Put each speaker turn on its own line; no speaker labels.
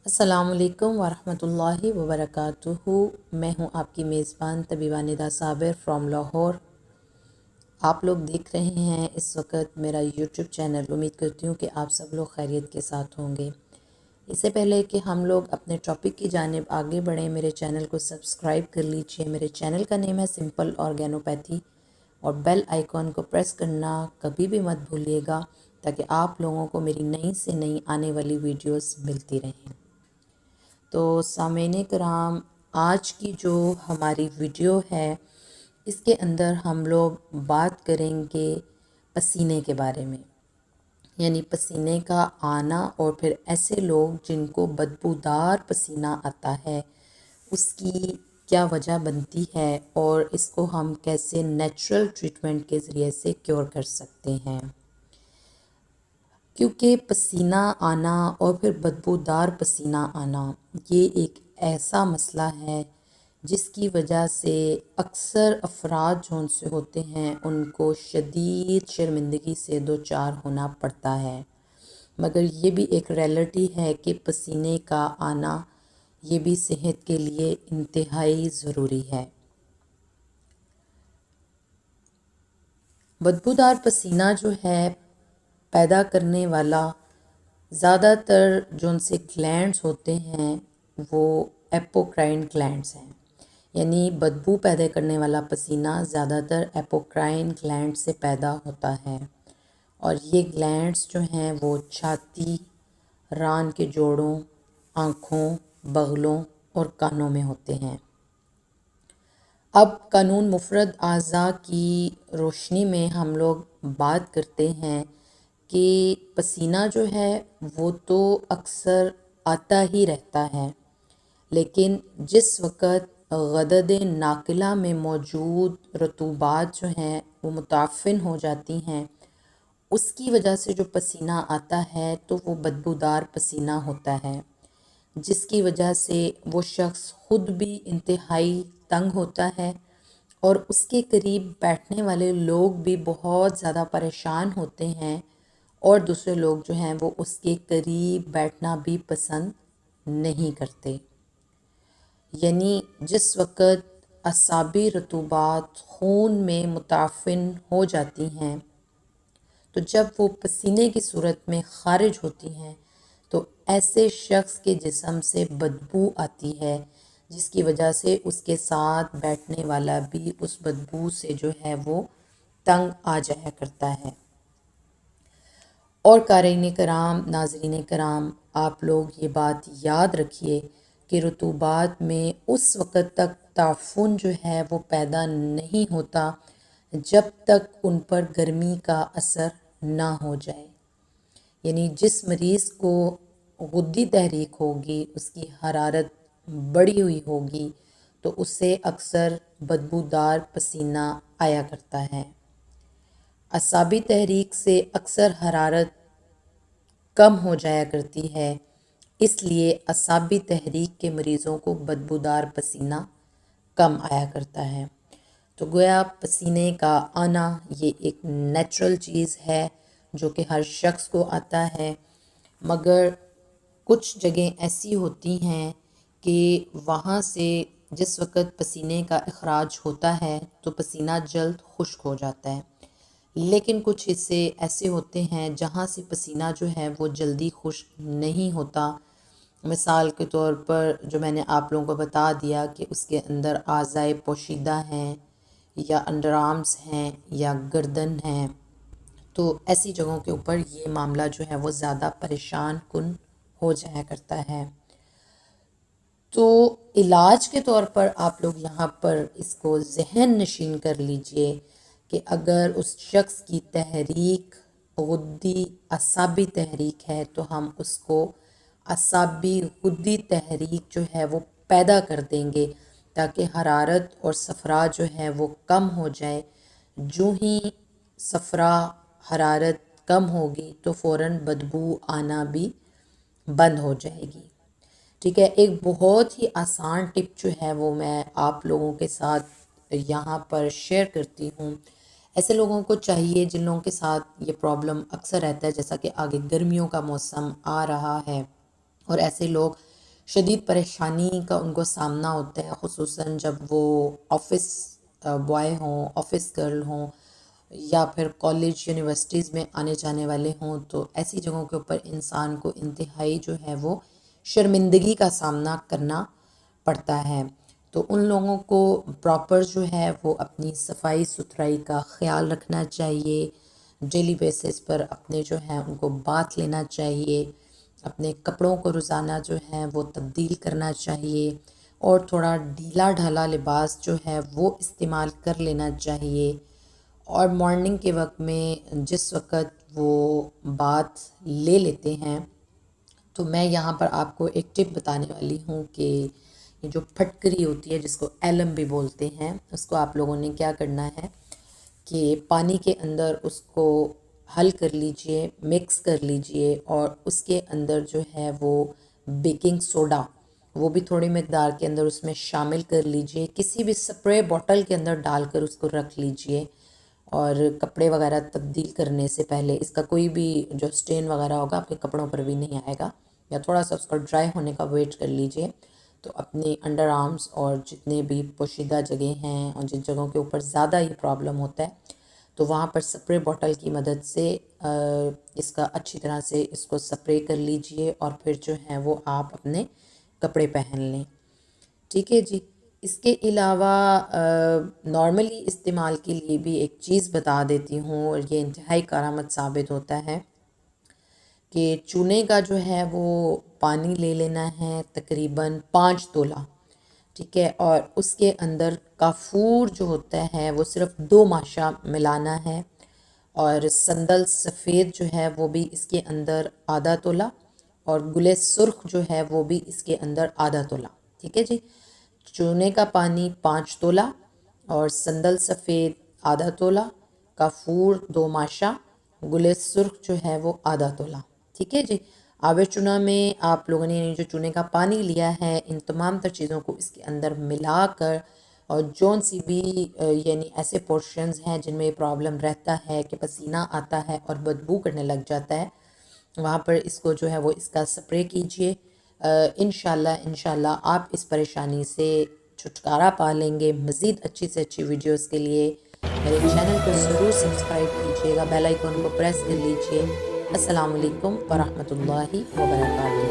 السلام علیکم ورحمۃ اللہ وبرکاتہ۔ میں ہوں آپ کی میزبان طبیبہ ندا صابر فرام لاہور۔ آپ لوگ دیکھ رہے ہیں اس وقت میرا یوٹیوب چینل۔ امید کرتی ہوں کہ آپ سب لوگ خیریت کے ساتھ ہوں گے۔ اس سے پہلے کہ ہم لوگ اپنے ٹاپک کی جانب آگے بڑھیں، میرے چینل کو سبسکرائب کر لیجئے۔ میرے چینل کا نیم ہے سمپل آرگینوپیتھی، اور بیل آئیکن کو پریس کرنا کبھی بھی مت بھولیے گا تاکہ آپ لوگوں کو میری نئی سے نئی آنے والی ویڈیوز ملتی رہیں۔ تو سامعین کرام، آج کی جو ہماری ویڈیو ہے اس کے اندر ہم لوگ بات کریں گے پسینے کے بارے میں، یعنی پسینے کا آنا، اور پھر ایسے لوگ جن کو بدبودار پسینہ آتا ہے اس کی کیا وجہ بنتی ہے، اور اس کو ہم کیسے نیچرل ٹریٹمنٹ کے ذریعے سے کیور کر سکتے ہیں۔ کیونکہ پسینہ آنا اور پھر بدبودار پسینہ آنا یہ ایک ایسا مسئلہ ہے جس کی وجہ سے اکثر افراد جو ان سے ہوتے ہیں ان کو شدید شرمندگی سے دوچار ہونا پڑتا ہے۔ مگر یہ بھی ایک ریئلٹی ہے کہ پسینے کا آنا یہ بھی صحت کے لیے انتہائی ضروری ہے۔ بدبودار پسینہ جو ہے پیدا کرنے والا زیادہ تر جو ان سے گلینڈز ہوتے ہیں وہ ایپوکرائن گلینڈز ہیں، یعنی بدبو پیدا کرنے والا پسینہ زیادہ تر ایپوکرائن گلینڈ سے پیدا ہوتا ہے، اور یہ گلینڈز جو ہیں وہ چھاتی، ران کے جوڑوں، آنکھوں، بغلوں اور کانوں میں ہوتے ہیں۔ اب قانون مفرد اعضاء کی روشنی میں ہم لوگ بات کرتے ہیں کہ پسینہ جو ہے وہ تو اکثر آتا ہی رہتا ہے، لیکن جس وقت غدد ناقلہ میں موجود رطوبات جو ہیں وہ متعفن ہو جاتی ہیں، اس کی وجہ سے جو پسینہ آتا ہے تو وہ بدبودار پسینہ ہوتا ہے، جس کی وجہ سے وہ شخص خود بھی انتہائی تنگ ہوتا ہے، اور اس کے قریب بیٹھنے والے لوگ بھی بہت زیادہ پریشان ہوتے ہیں، اور دوسرے لوگ جو ہیں وہ اس کے قریب بیٹھنا بھی پسند نہیں کرتے۔ یعنی جس وقت اعصابی رطوبات خون میں متعفن ہو جاتی ہیں تو جب وہ پسینے کی صورت میں خارج ہوتی ہیں تو ایسے شخص کے جسم سے بدبو آتی ہے، جس کی وجہ سے اس کے ساتھ بیٹھنے والا بھی اس بدبو سے جو ہے وہ تنگ آ جایا کرتا ہے۔ اور قارئین کرام، ناظرین کرام، آپ لوگ یہ بات یاد رکھیے کہ رطوبات میں اس وقت تک تعفن جو ہے وہ پیدا نہیں ہوتا جب تک ان پر گرمی کا اثر نہ ہو جائے۔ یعنی جس مریض کو غدی تحریک ہوگی، اس کی حرارت بڑھی ہوئی ہوگی تو اس سے اکثر بدبودار پسینہ آیا کرتا ہے۔ اعصابی تحریک سے اکثر حرارت کم ہو جایا کرتی ہے، اس لیے اعصابی تحریک کے مریضوں کو بدبودار پسینہ کم آیا کرتا ہے۔ تو گویا پسینے کا آنا یہ ایک نیچرل چیز ہے جو کہ ہر شخص کو آتا ہے، مگر کچھ جگہیں ایسی ہوتی ہیں کہ وہاں سے جس وقت پسینے کا اخراج ہوتا ہے تو پسینہ جلد خشک ہو جاتا ہے، لیکن کچھ حصے ایسے ہوتے ہیں جہاں سے پسینہ جو ہے وہ جلدی خشک نہیں ہوتا۔ مثال کے طور پر جو میں نے آپ لوگوں کو بتا دیا کہ اس کے اندر اعضائے پوشیدہ ہیں، یا انڈر آرمز ہیں، یا گردن ہیں، تو ایسی جگہوں کے اوپر یہ معاملہ جو ہے وہ زیادہ پریشان کن ہو جایا کرتا ہے۔ تو علاج کے طور پر آپ لوگ یہاں پر اس کو ذہن نشین کر لیجئے کہ اگر اس شخص کی تحریک غدی اعصابی تحریک ہے تو ہم اس کو اعصابی غدی تحریک جو ہے وہ پیدا کر دیں گے تاکہ حرارت اور صفرا جو ہے وہ کم ہو جائے۔ جو ہی صفرا حرارت کم ہوگی تو فوراً بدبو آنا بھی بند ہو جائے گی۔ ٹھیک ہے، ایک بہت ہی آسان ٹپ جو ہے وہ میں آپ لوگوں کے ساتھ یہاں پر شیئر کرتی ہوں۔ ایسے لوگوں کو چاہیے جن لوگوں کے ساتھ یہ پرابلم اکثر رہتا ہے، جیسا کہ آگے گرمیوں کا موسم آ رہا ہے اور ایسے لوگ شدید پریشانی کا ان کو سامنا ہوتا ہے، خصوصاً جب وہ آفس بوائے ہوں، آفس گرل ہوں، یا پھر کالج یونیورسٹیز میں آنے جانے والے ہوں، تو ایسی جگہوں کے اوپر انسان کو انتہائی جو ہے وہ شرمندگی کا سامنا کرنا پڑتا ہے۔ تو ان لوگوں کو پراپر جو ہے وہ اپنی صفائی ستھرائی کا خیال رکھنا چاہیے، ڈیلی بیسس پر اپنے جو ہے ان کو باتھ لینا چاہیے، اپنے کپڑوں کو روزانہ جو ہے وہ تبدیل کرنا چاہیے، اور تھوڑا ڈھیلا ڈھالا لباس جو ہے وہ استعمال کر لینا چاہیے۔ اور مارننگ کے وقت میں جس وقت وہ باتھ لے لیتے ہیں، تو میں یہاں پر آپ کو ایک ٹپ بتانے والی ہوں کہ یہ جو پھٹکری ہوتی ہے جس کو ایلم بھی بولتے ہیں، اس کو آپ لوگوں نے کیا کرنا ہے کہ پانی کے اندر اس کو حل کر لیجئے، مکس کر لیجئے، اور اس کے اندر جو ہے وہ بیکنگ سوڈا وہ بھی تھوڑی مقدار کے اندر اس میں شامل کر لیجئے، کسی بھی سپرے بوٹل کے اندر ڈال کر اس کو رکھ لیجئے، اور کپڑے وغیرہ تبدیل کرنے سے پہلے اس کا کوئی بھی جو سٹین وغیرہ ہوگا آپ کے کپڑوں پر بھی نہیں آئے گا، یا تھوڑا سا اس کا ڈرائی ہونے کا ویٹ کر لیجئے۔ تو اپنے انڈر آرمز اور جتنے بھی پوشیدہ جگہیں ہیں اور جن جگہوں کے اوپر زیادہ یہ پرابلم ہوتا ہے، تو وہاں پر سپرے بوٹل کی مدد سے اس کا اچھی طرح سے اس کو سپرے کر لیجئے، اور پھر جو ہے وہ آپ اپنے کپڑے پہن لیں۔ ٹھیک ہے جی۔ اس کے علاوہ نارملی استعمال کے لیے بھی ایک چیز بتا دیتی ہوں، اور یہ انتہائی کارآمد ثابت ہوتا ہے کہ چونے کا جو ہے وہ پانی لے لینا ہے تقریباً 5 تولہ، ٹھیک ہے، اور اس کے اندر کافور جو ہوتا ہے وہ صرف 2 ماشا ملانا ہے، اور سندل سفید جو ہے وہ بھی اس کے اندر آدھا تولہ، اور گل سرخ جو ہے وہ بھی اس کے اندر آدھا تولہ، ٹھیک ہے جی۔ چونے کا پانی 5 تولہ، اور سندل سفید آدھا تولہ، کافور 2 ماشا، گل سرخ جو ہے وہ آدھا تولہ، ٹھیک ہے جی۔ آب چنا میں آپ لوگوں نے جو چونے کا پانی لیا ہے، ان تمام تر چیزوں کو اس کے اندر ملا کر، اور جون سی بھی یعنی ایسے پورشنز ہیں جن میں یہ پرابلم رہتا ہے کہ پسینہ آتا ہے اور بدبو کرنے لگ جاتا ہے، وہاں پر اس کو جو ہے وہ اس کا سپرے کیجئے۔ انشاءاللہ آپ اس پریشانی سے چھٹکارا پا لیں گے۔ مزید اچھی سے اچھی ویڈیوز کے لیے میرے چینل کو ضرور سبسکرائب کیجئے گا، بیل آئیکن کو پریس کر لیجئے۔ السلام علیکم ورحمۃ اللہ وبرکاتہ۔